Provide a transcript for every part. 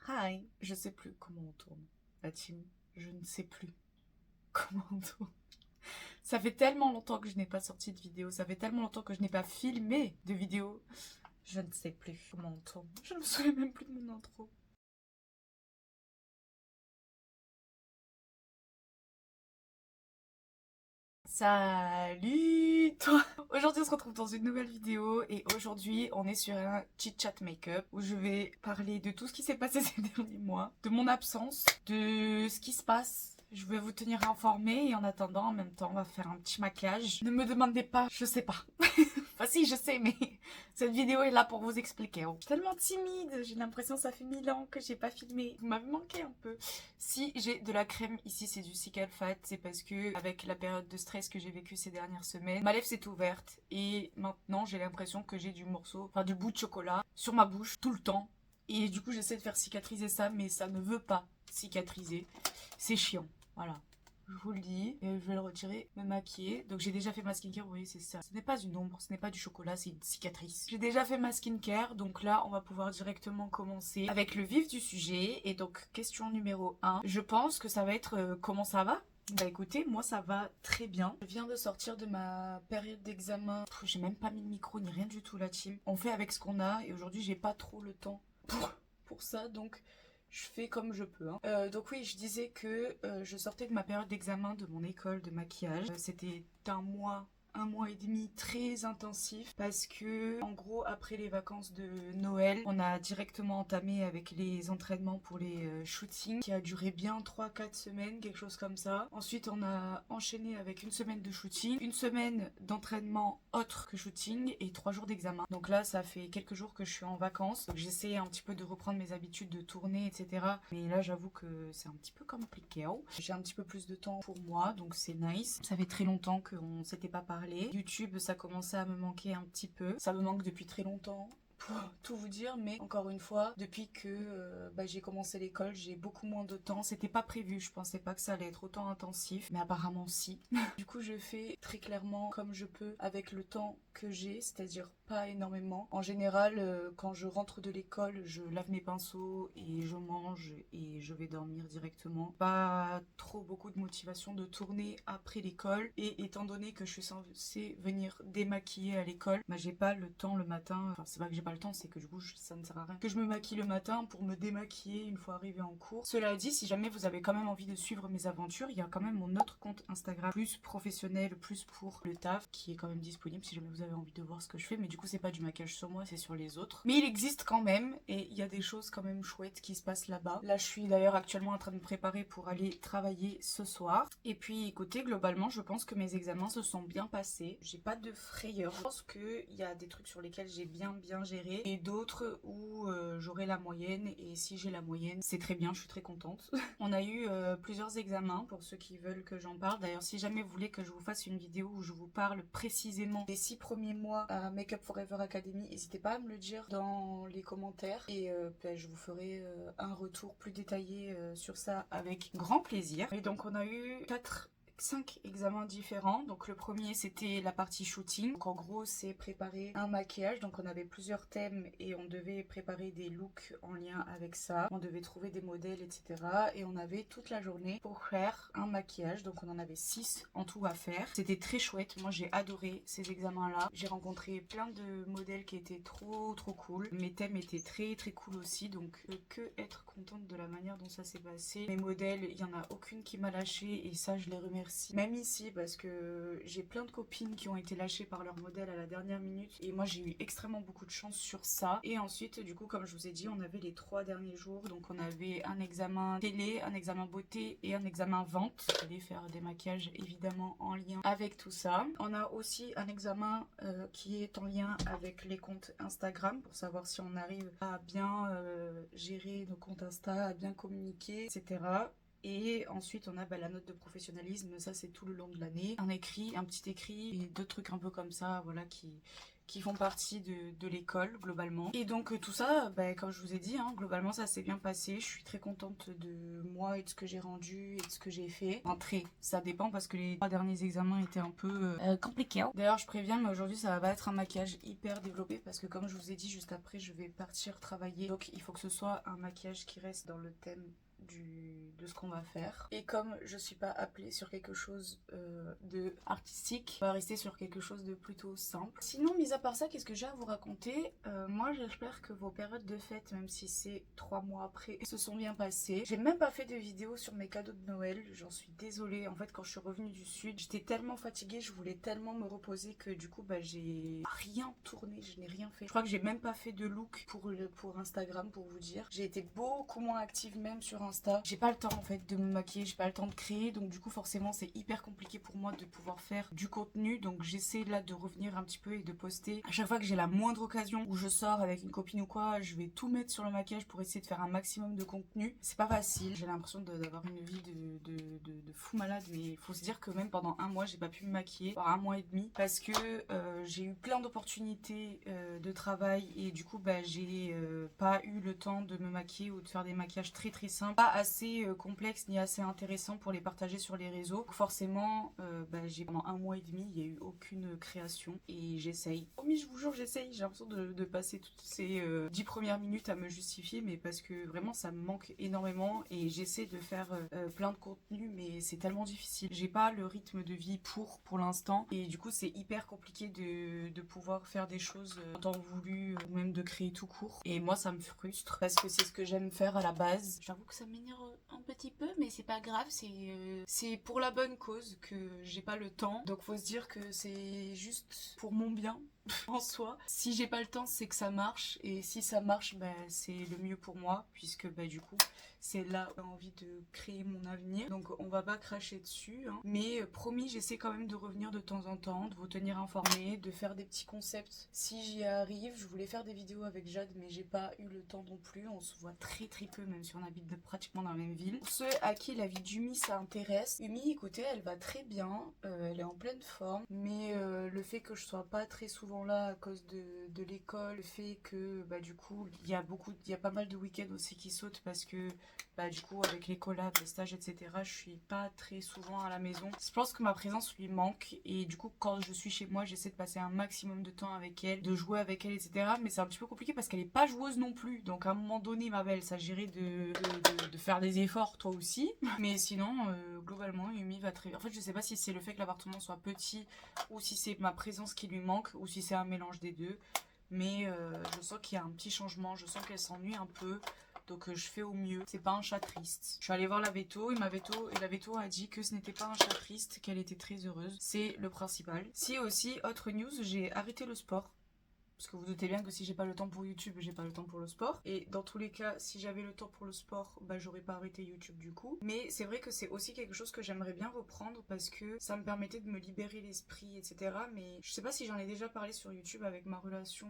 Hi, je sais plus comment on tourne. La team, je ne sais plus comment on tourne. Ça fait tellement longtemps que je n'ai pas sorti de vidéo, ça fait tellement longtemps que je n'ai pas filmé de vidéo. Je ne sais plus comment on tourne. Je ne me souviens même plus de mon intro. Salut toi. Aujourd'hui on se retrouve dans une nouvelle vidéo et aujourd'hui on est sur un chit chat make-up où je vais parler de tout ce qui s'est passé ces derniers mois, de mon absence, de ce qui se passe. Je vais vous tenir informé et en attendant en même temps on va faire un petit maquillage. Ne me demandez pas, je sais pas. Enfin si, je sais, mais cette vidéo est là pour vous expliquer. Oh. Je suis tellement timide, j'ai l'impression que ça fait 1000 ans que j'ai pas filmé. Vous m'avez manqué un peu. Si j'ai de la crème ici, c'est du Cical Fat, c'est parce que avec la période de stress que j'ai vécue ces dernières semaines, ma lèvre s'est ouverte et maintenant j'ai l'impression que j'ai du morceau, enfin du bout de chocolat sur ma bouche tout le temps. Et du coup j'essaie de faire cicatriser ça, mais ça ne veut pas cicatriser. C'est chiant, voilà. Je vous le dis, et je vais le retirer, me maquiller. Donc j'ai déjà fait ma skincare, vous voyez, c'est ça. Ce n'est pas une ombre, ce n'est pas du chocolat, c'est une cicatrice. J'ai déjà fait ma skincare, donc là on va pouvoir directement commencer avec le vif du sujet. Et donc question numéro 1, je pense que ça va être comment ça va. Bah écoutez, moi ça va très bien. Je viens de sortir de ma période d'examen. J'ai même pas mis de micro ni rien du tout la team. On fait avec ce qu'on a et aujourd'hui j'ai pas trop le temps pour ça, donc je fais comme je peux. Hein. Donc oui, je disais que je sortais de ma période d'examen de mon école de maquillage. C'était un mois et demi très intensif parce que en gros après les vacances de Noël on a directement entamé avec les entraînements pour les shootings qui a duré bien 3-4 semaines, quelque chose comme ça. Ensuite on a enchaîné avec une semaine de shooting, une semaine d'entraînement autre que shooting et 3 jours d'examen. Donc là ça fait quelques jours que je suis en vacances, donc j'essaie un petit peu de reprendre mes habitudes de tournée, etc. Mais là j'avoue que c'est un petit peu compliqué. Hein. J'ai un petit peu plus de temps pour moi, donc c'est nice. Ça fait très longtemps qu'on s'était pas parlé. YouTube, ça commençait à me manquer un petit peu. Ça me manque depuis très longtemps. Pour tout vous dire, mais encore une fois, depuis que j'ai commencé l'école, j'ai beaucoup moins de temps. C'était pas prévu, je pensais pas que ça allait être autant intensif, mais apparemment si. Du coup, je fais très clairement comme je peux avec le temps que j'ai, c'est-à-dire pas énormément. En général, quand je rentre de l'école, je lave mes pinceaux et je mange et je vais dormir directement. Pas trop beaucoup de motivation de tourner après l'école et étant donné que je suis censée venir démaquiller à l'école, j'ai pas le temps le matin. Enfin, c'est pas que j'ai pas le temps, c'est que du coup ça ne sert à rien que je me maquille le matin pour me démaquiller une fois arrivé en cours. Cela dit, si jamais vous avez quand même envie de suivre mes aventures, il y a quand même mon autre compte Instagram plus professionnel, plus pour le taf, qui est quand même disponible si jamais vous avez envie de voir ce que je fais. Mais du coup c'est pas du maquillage sur moi, c'est sur les autres. Mais il existe quand même et il y a des choses quand même chouettes qui se passent là-bas. Là je suis d'ailleurs actuellement en train de me préparer pour aller travailler ce soir. Et puis écoutez, globalement je pense que mes examens se sont bien passés. J'ai pas de frayeur. Je pense qu'il y a des trucs sur lesquels j'ai bien géré et d'autres où j'aurai la moyenne, et si j'ai la moyenne c'est très bien, je suis très contente. On a eu plusieurs examens pour ceux qui veulent que j'en parle. D'ailleurs si jamais vous voulez que je vous fasse une vidéo où je vous parle précisément des 6 premiers mois à Make Up Forever Academy, n'hésitez pas à me le dire dans les commentaires et je vous ferai un retour plus détaillé sur ça avec grand plaisir. Et donc on a eu 5 examens différents. Donc le premier c'était la partie shooting. Donc en gros c'est préparer un maquillage. Donc on avait plusieurs thèmes et on devait préparer des looks en lien avec ça. On devait trouver des modèles, etc. Et on avait toute la journée pour faire un maquillage. Donc on en avait 6 en tout à faire. C'était très chouette. Moi j'ai adoré ces examens là. J'ai rencontré plein de modèles qui étaient trop cool. Mes thèmes étaient très cool aussi. Donc que être contente de la manière dont ça s'est passé. Mes modèles, il n'y en a aucune qui m'a lâché et ça je les remercie. Même ici parce que j'ai plein de copines qui ont été lâchées par leur modèle à la dernière minute et moi j'ai eu extrêmement beaucoup de chance sur ça. Et ensuite du coup comme je vous ai dit on avait les 3 derniers jours, donc on avait un examen télé, un examen beauté et un examen vente. J'allais faire des maquillages évidemment en lien avec tout ça. On a aussi un examen qui est en lien avec les comptes Instagram pour savoir si on arrive à bien gérer nos comptes Insta, à bien communiquer, etc. Et ensuite on a la note de professionnalisme, ça c'est tout le long de l'année. Un écrit, un petit écrit et 2 trucs un peu comme ça, voilà, qui font partie de l'école globalement. Et donc tout ça, comme je vous ai dit, globalement ça s'est bien passé. Je suis très contente de moi et de ce que j'ai rendu et de ce que j'ai fait. Ça dépend parce que les 3 derniers examens étaient un peu compliqués. D'ailleurs je préviens, mais aujourd'hui ça va pas être un maquillage hyper développé parce que comme je vous ai dit, juste après je vais partir travailler. Donc il faut que ce soit un maquillage qui reste dans le thème de ce qu'on va faire. Et comme je suis pas appelée sur quelque chose de artistique, on va rester sur quelque chose de plutôt simple. Sinon, mis à part ça, qu'est-ce que j'ai à vous raconter? Moi, j'espère que vos périodes de fête, même si c'est 3 mois après, se sont bien passées. J'ai même pas fait de vidéo sur mes cadeaux de Noël, j'en suis désolée. En fait, quand je suis revenue du sud, j'étais tellement fatiguée, je voulais tellement me reposer que du coup, j'ai rien tourné, je n'ai rien fait. Je crois que j'ai même pas fait de look pour Instagram, pour vous dire. J'ai été beaucoup moins active même sur Insta. J'ai pas le temps en fait de me maquiller, j'ai pas le temps de créer, donc du coup forcément c'est hyper compliqué pour moi de pouvoir faire du contenu. Donc j'essaie là de revenir un petit peu et de poster à chaque fois que j'ai la moindre occasion où je sors avec une copine ou quoi. Je vais tout mettre sur le maquillage pour essayer de faire un maximum de contenu. C'est pas facile, j'ai l'impression d'avoir une vie de fou malade, mais il faut se dire que même pendant 1 mois j'ai pas pu me maquiller, voire 1 mois et demi, parce que j'ai eu plein d'opportunités de travail et du coup j'ai pas eu le temps de me maquiller ou de faire des maquillages très très simples, pas assez complexe ni assez intéressant pour les partager sur les réseaux. Donc forcément, pendant 1 mois et demi, il n'y a eu aucune création et j'essaye. Oh mais je vous jure, j'essaye. J'ai l'impression de passer toutes ces 10 premières minutes à me justifier, mais parce que vraiment ça me manque énormément et j'essaie de faire plein de contenu, mais c'est tellement difficile. J'ai pas le rythme de vie pour l'instant et du coup c'est hyper compliqué de pouvoir faire des choses en temps voulu ou même de créer tout court. Et moi ça me frustre parce que c'est ce que j'aime faire à la base. J'avoue que ça m'énerve un petit peu, mais c'est pas grave, c'est pour la bonne cause que j'ai pas le temps. Donc faut se dire que c'est juste pour mon bien en soi. Si j'ai pas le temps, c'est que ça marche, et si ça marche, c'est le mieux pour moi, puisque du coup c'est là où j'ai envie de créer mon avenir. Donc on va pas cracher dessus, mais promis, j'essaie quand même de revenir de temps en temps, de vous tenir informés, de faire des petits concepts si j'y arrive. Je voulais faire des vidéos avec Jade, mais j'ai pas eu le temps non plus. On se voit très très peu, même si on habite pratiquement dans la même ville. Pour ceux à qui la vie d'Umi ça intéresse, Umi, écoutez, elle va très bien, elle est en pleine forme, mais le fait que je sois pas très souvent là à cause de l'école, le fait que du coup il y a pas mal de week-ends aussi qui sautent parce que du coup avec les collabs, les stages, etc., je suis pas très souvent à la maison. Je pense que ma présence lui manque et du coup quand je suis chez moi, j'essaie de passer un maximum de temps avec elle, de jouer avec elle, etc., mais c'est un petit peu compliqué parce qu'elle est pas joueuse non plus. Donc à un moment donné, ma belle, s'agirait de faire des efforts toi aussi, mais sinon globalement Yumi va très bien. En fait je sais pas si c'est le fait que l'appartement soit petit ou si c'est ma présence qui lui manque ou si c'est un mélange des deux, mais je sens qu'il y a un petit changement, je sens qu'elle s'ennuie un peu. Donc je fais au mieux. C'est pas un chat triste. Je suis allée voir la veto et la veto a dit que ce n'était pas un chat triste, qu'elle était très heureuse. C'est le principal. Si aussi, autre news, j'ai arrêté le sport. Parce que vous doutez bien que si j'ai pas le temps pour YouTube, j'ai pas le temps pour le sport. Et dans tous les cas, si j'avais le temps pour le sport, j'aurais pas arrêté YouTube du coup. Mais c'est vrai que c'est aussi quelque chose que j'aimerais bien reprendre parce que ça me permettait de me libérer l'esprit, etc. Mais je sais pas si j'en ai déjà parlé sur YouTube avec ma relation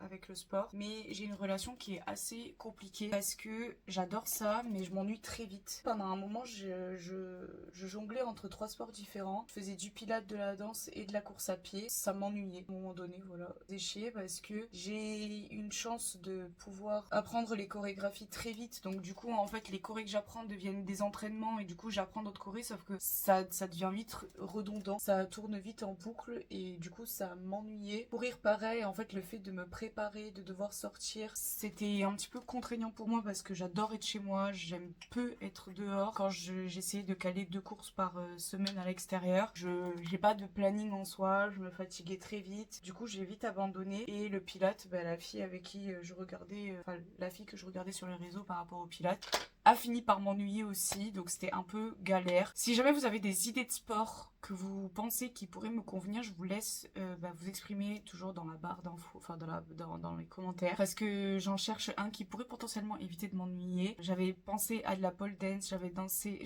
avec le sport. Mais j'ai une relation qui est assez compliquée parce que j'adore ça, mais je m'ennuie très vite. Pendant un moment, je jonglais entre 3 sports différents. Je faisais du pilates, de la danse et de la course à pied. Ça m'ennuyait à un moment donné, voilà. C'est chier parce que j'ai une chance de pouvoir apprendre les chorégraphies très vite. Donc du coup, en fait, les chorés que j'apprends deviennent des entraînements et du coup, j'apprends d'autres chorés, sauf que ça devient vite redondant. Ça tourne vite en boucle et du coup, ça m'ennuyait. Courir pareil, en fait, le fait de me préparer, de devoir sortir, c'était un petit peu contraignant pour moi parce que j'adore être chez moi, j'aime peu être dehors. Quand j'essayais de caler 2 courses par semaine à l'extérieur, j'ai pas de planning en soi, je me fatiguais très vite. Du coup, j'ai vite abandonné. Et le Pilate, la fille avec qui je regardais, la fille que je regardais sur les réseaux par rapport au Pilate, a fini par m'ennuyer aussi, donc c'était un peu galère. Si jamais vous avez des idées de sport que vous pensez qui pourraient me convenir, je vous laisse vous exprimer toujours dans la barre d'infos, enfin dans les commentaires, parce que j'en cherche un qui pourrait potentiellement éviter de m'ennuyer. J'avais pensé à de la pole dance, j'avais pensé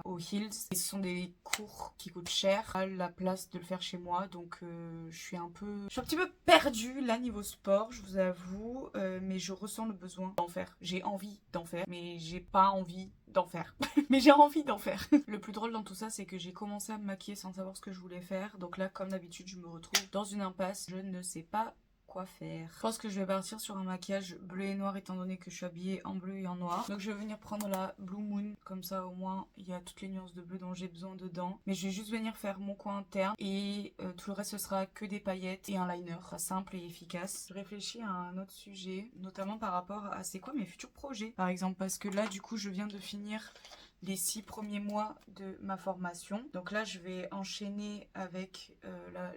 aux heels, et ce sont des cours qui coûtent cher, à la place de le faire chez moi, donc je suis un petit peu perdue là niveau sport, je vous avoue, mais je ressens le besoin d'en faire. J'ai envie d'en faire, mais j'ai pas envie d'en faire. Mais j'ai envie d'en faire. Le plus drôle dans tout ça, c'est que j'ai commencé à me maquiller sans savoir ce que je voulais faire. Donc là, comme d'habitude, je me retrouve dans une impasse. Je ne sais pas quoi faire. Je pense que je vais partir sur un maquillage bleu et noir étant donné que je suis habillée en bleu et en noir. Donc je vais venir prendre la Blue Moon, comme ça au moins il y a toutes les nuances de bleu dont j'ai besoin dedans. Mais je vais juste venir faire mon coin interne et tout le reste ce sera que des paillettes et un liner. Ce sera simple et efficace. Je réfléchis à un autre sujet, notamment par rapport à c'est quoi mes futurs projets. Par exemple parce que là du coup je viens de finir les 6 premiers mois de ma formation. Donc là, je vais enchaîner avec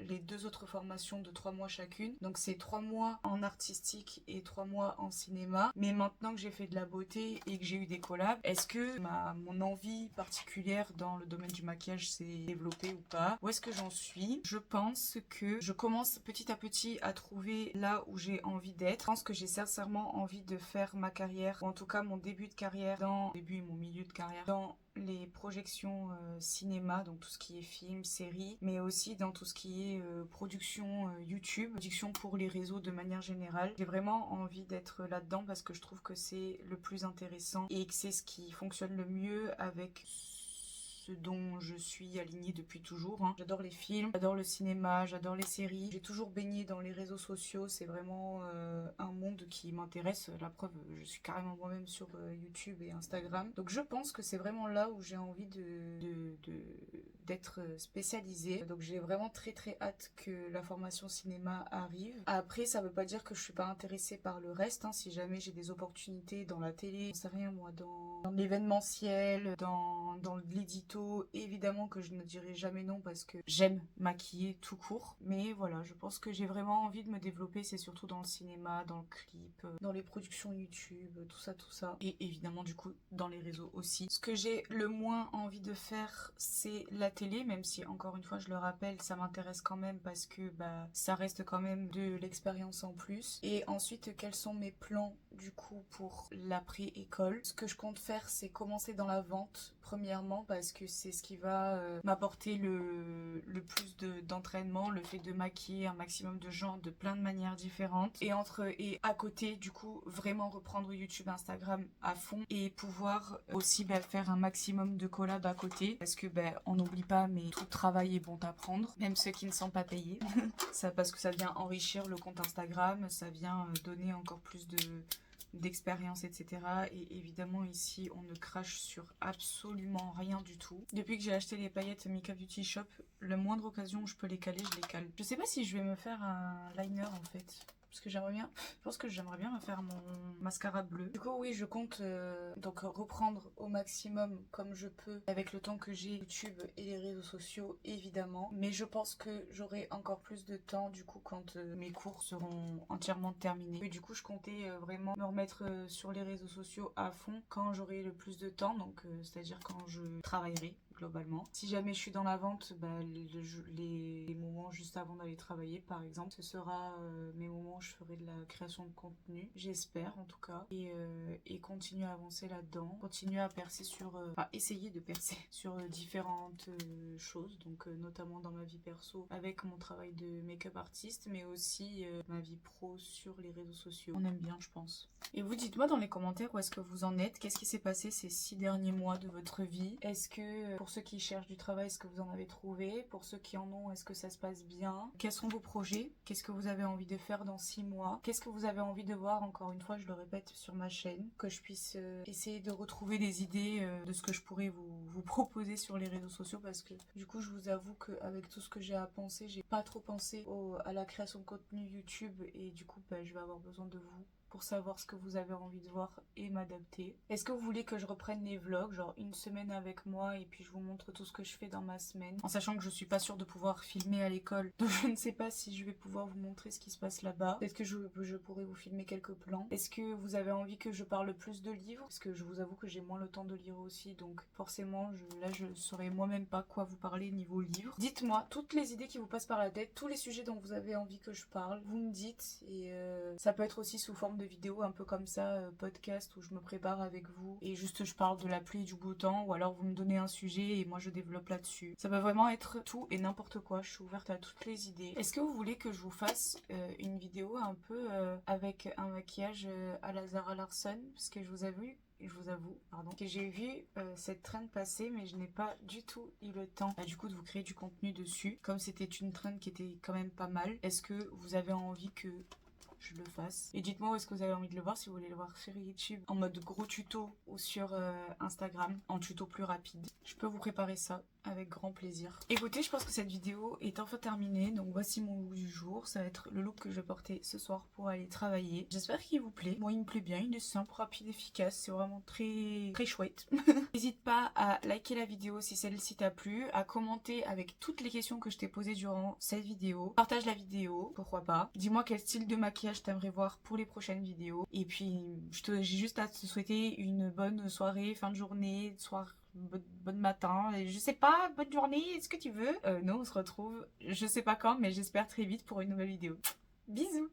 les 2 autres formations de 3 mois chacune. Donc c'est 3 mois en artistique et 3 mois en cinéma. Mais maintenant que j'ai fait de la beauté et que j'ai eu des collabs, est-ce que mon envie particulière dans le domaine du maquillage s'est développée ou pas? Où est-ce que j'en suis? Je pense que je commence petit à petit à trouver là où j'ai envie d'être. Je pense que j'ai sincèrement envie de faire ma carrière, ou en tout cas mon début de carrière, début et mon milieu de carrière, dans les projections cinéma, donc tout ce qui est film, série, mais aussi dans tout ce qui est production YouTube, production pour les réseaux de manière générale. J'ai vraiment envie d'être là-dedans parce que je trouve que c'est le plus intéressant et que c'est ce qui fonctionne le mieux avec ce dont je suis alignée depuis toujours. J'adore les films, j'adore le cinéma, j'adore les séries. J'ai toujours baigné dans les réseaux sociaux, c'est vraiment un monde qui m'intéresse. La preuve, je suis carrément moi-même sur YouTube et Instagram. Donc je pense que c'est vraiment là où j'ai envie d'être spécialisée. Donc j'ai vraiment très très hâte que la formation cinéma arrive. Après, ça veut pas dire que je suis pas intéressée par le reste. Si jamais j'ai des opportunités dans la télé, je sais rien moi, dans l'événementiel, dans l'édito, évidemment que je ne dirai jamais non parce que j'aime maquiller tout court. Mais voilà, je pense que j'ai vraiment envie de me développer, c'est surtout dans le cinéma, dans le clip, dans les productions YouTube, tout ça, tout ça. Et évidemment du coup dans les réseaux aussi. Ce que j'ai le moins envie de faire, c'est la télé, même si encore une fois je le rappelle, ça m'intéresse quand même parce que ça reste quand même de l'expérience en plus. Et ensuite, quels sont mes plans du coup pour l'après-école? Ce que je compte faire, c'est commencer dans la vente premièrement parce que c'est ce qui va m'apporter le plus d'entraînement, le fait de maquiller un maximum de gens de plein de manières différentes et à côté du coup vraiment reprendre YouTube, Instagram à fond et pouvoir aussi faire un maximum de collabs à côté parce que on n'oublie pas, mais tout travail est bon à prendre, même ceux qui ne sont pas payés. Ça, parce que ça vient enrichir le compte Instagram, ça vient donner encore plus d'expérience, etc. Et évidemment ici on ne crache sur absolument rien du tout. Depuis que j'ai acheté les paillettes Makeup Beauty Shop, la moindre occasion où je peux les caler, je les cale. Je sais pas si je vais me faire un liner en fait. Parce que je pense que j'aimerais bien me faire mon mascara bleu. Du coup oui, je compte donc reprendre au maximum comme je peux avec le temps que j'ai YouTube et les réseaux sociaux évidemment. Mais je pense que j'aurai encore plus de temps du coup quand mes cours seront entièrement terminés. Et du coup je comptais vraiment me remettre sur les réseaux sociaux à fond quand j'aurai le plus de temps, donc c'est-à-dire quand je travaillerai globalement. Si jamais je suis dans la vente, les moments juste avant d'aller travailler par exemple, ce sera mes moments où je ferai de la création de contenu, j'espère en tout cas, et continuer à avancer là-dedans, continuer à percer essayer de percer sur différentes choses, donc notamment dans ma vie perso avec mon travail de make-up artiste, mais aussi ma vie pro sur les réseaux sociaux. On aime bien, je pense. Et vous, dites-moi dans les commentaires où est-ce que vous en êtes, qu'est-ce qui s'est passé ces 6 derniers mois de votre vie? Est-ce que pour ceux qui cherchent du travail, est-ce que vous en avez trouvé? Pour ceux qui en ont, est-ce que ça se passe bien? Quels sont vos projets? Qu'est-ce que vous avez envie de faire dans 6 mois? Qu'est-ce que vous avez envie de voir, encore une fois, je le répète, sur ma chaîne? Que je puisse essayer de retrouver des idées de ce que je pourrais vous proposer sur les réseaux sociaux, parce que du coup, je vous avoue qu'avec tout ce que j'ai à penser, j'ai pas trop pensé à la création de contenu YouTube, et du coup, je vais avoir besoin de vous pour savoir ce que vous avez envie de voir et m'adapter. Est-ce que vous voulez que je reprenne les vlogs, genre une semaine avec moi et puis je vous montre tout ce que je fais dans ma semaine, en sachant que je suis pas sûre de pouvoir filmer à l'école, donc je ne sais pas si je vais pouvoir vous montrer ce qui se passe là-bas. Peut-être que je pourrais vous filmer quelques plans. Est-ce que vous avez envie que je parle plus de livres? Parce que je vous avoue que j'ai moins le temps de lire aussi, donc forcément je saurais moi-même pas quoi vous parler niveau livre. Dites-moi toutes les idées qui vous passent par la tête, tous les sujets dont vous avez envie que je parle, vous me dites, et ça peut être aussi sous forme de vidéos un peu comme ça, podcast, où je me prépare avec vous et juste je parle de la pluie et du beau temps, ou alors vous me donnez un sujet et moi je développe là-dessus. Ça peut vraiment être tout et n'importe quoi, je suis ouverte à toutes les idées. Est-ce que vous voulez que je vous fasse une vidéo un peu avec un maquillage à la Zara Larsson? Parce que je vous avoue, pardon, que j'ai vu cette trend passer, mais je n'ai pas du tout eu le temps du coup de vous créer du contenu dessus. Comme c'était une trend qui était quand même pas mal, est-ce que vous avez envie que je le fasse? Et dites-moi où est-ce que vous avez envie de le voir, si vous voulez le voir sur YouTube en mode gros tuto ou sur Instagram en tuto plus rapide. Je peux vous préparer ça avec grand plaisir. Écoutez, je pense que cette vidéo est enfin terminée, donc voici mon look du jour. Ça va être le look que je vais porter ce soir pour aller travailler. J'espère qu'il vous plaît. Moi, il me plaît bien, il est simple, rapide, efficace, c'est vraiment très très chouette. N'hésite pas à liker la vidéo si celle-ci t'a plu, à commenter avec toutes les questions que je t'ai posées durant cette vidéo. Partage la vidéo, pourquoi pas. Dis-moi quel style de maquillage t'aimerais voir pour les prochaines vidéos. Et puis, j'ai juste à te souhaiter une bonne soirée, fin de journée, soir, bon matin, je sais pas, bonne journée, est-ce que tu veux? Nous on se retrouve, je sais pas quand, mais j'espère très vite pour une nouvelle vidéo. Bisous!